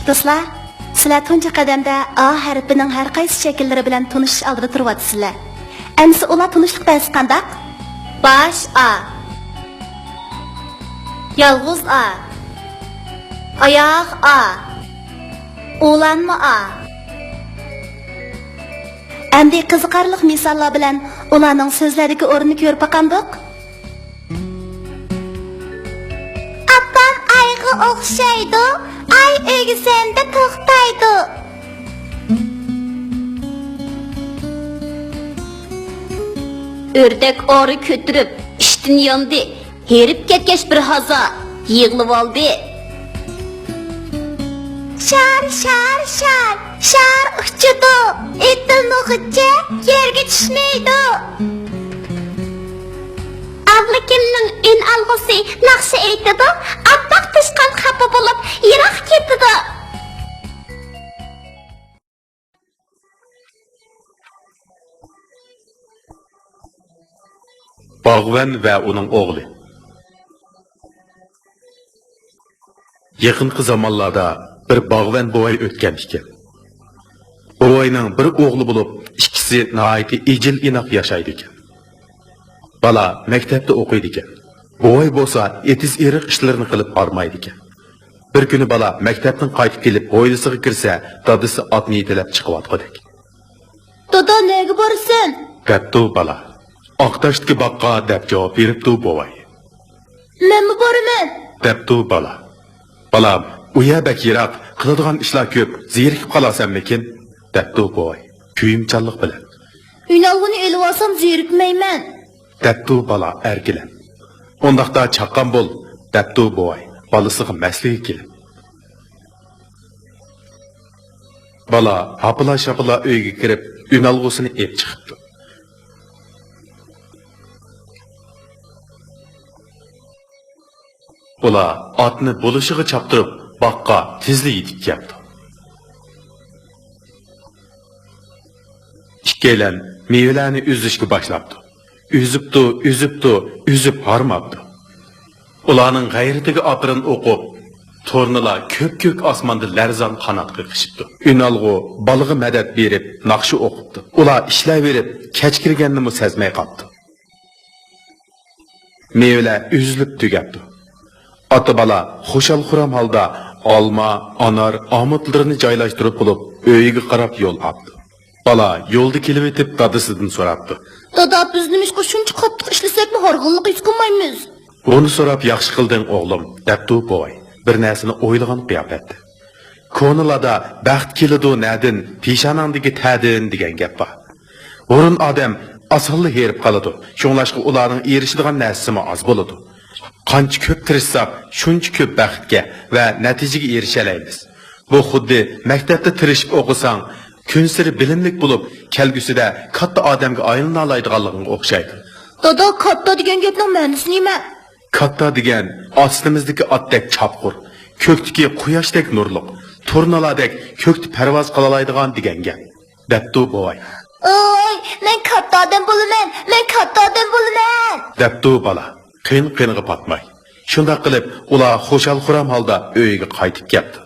Do'stlar, sizlar tunji qadamda A harfining har qaysi shakllari bilan tunishish oldida turibsizlar. Endi ular tunishlik bas qandaq? Bosh A, yolg'iz A, oyoq A, o'lanma A. Endi qiziqarli misollar bilan ularning so'zlaridagi o'rnini ko'rib baqandiq. Apam ayga o'xshaydi, ay o'gisanda to'xtaydi. Ördek ori kötürüp, iştin yandı, herip ketkeş bir haza, yığılıp aldı. Şar, şar, şar, şar uçudu, etin uçucu, yerge düşmeydi. Ablakimin ün algısı nakşı eytidi, appak tışkan kapı bulup, yirak ketidi. Bağvan ve onun oğlu. Yakınki zamanlarda bir bağvan boğay ötken iken. Boğayının bir oğlu bulup, ikisi nahayeti icil inak yaşaydı iken. Bala mektepte okuydu iken. Boğay bolsa etiz erik işlerini kılıp armaydı iken. Bir günü bala mektepten kaytıp gelip boğaylısıga kirse, dadısı atını yetelep çıkıp atqadık. Dada nege barısın? Deptu bala. Aqtashdagi baqqa deb javob beribdi boğay. Men mi boraman? Deptu bala. Balam, uya bak yiroq, qiladigan ishlar ko'p, zerikib qolasanmikin? Deptu boğay. Kuyimchanlik bilan. Ünalgını elib olsam zerikmayman. Deptu bala erkilan. Ondaqda chaqqan bol, deptu boğay. Balisiga masliga kelib. Bala hapila-shapila uyga kirib, ünalg'usini ep chiqibdi. Ular atni bo'lishiga chaptirib, baqqa tezli yetib keldi. Ikkalan mevalarni uzishga boshlabdi. Üzüp harmabdi. Ularning g'ayratiga oqirin o'qib, tornilar ko'k osmonda larzon qanot qilishibdi. Ünalg'u balig'i madad berib, naqshi o'qibdi. Ular ishlayverib, kech kirganini sezmay qoldi. Mevalar üzülib tugabdi. Ata bala xo'shal-xuram holda olma, anar, omutlarini joylashtirib bo'lib, uyiga qarab yo'l oldi. Bala yo'lda kelib etib dadasidan so'rabdi. Dada biz nimishqa shuncha qattiq ishlasakmi horg'inlik his qilmaymiz? Buni so'rab yaxshi qilding o'g'lim, debdi boy. Bir narsani o'ylagan qiyofatda. Ko'nilada baxt keladi nadin, peshonandagi ta'din degan gap bor. O'rin odam asonli herib qoladi. Shunlashqa ularning erishadigan narsasi oz bo'ladi. Qancha ko'p tirishsak, shuncha ko'p baxtga va natijaga erishalaymiz. Bu xuddi maktabda tirishib o'qisang, kun siri bilimlik bo'lib, kelgusida katta odamga aylana oladiganliging o'xshaydi. Dada katta degan gapning ma'nosi nima? Katta degan ostimizdagi otdek chapqur, ko'kdagi quyoshdek nurliq, turnalardek ko'kda parvoz qila oladigan degan gap. Debdi boy. Oy, men katta odam bo'laman. Debdi bola. Qiyin-qiyinga patmay. Shunday qilib, ular xo'shal-xuram holda uyiga qaytib ketdi.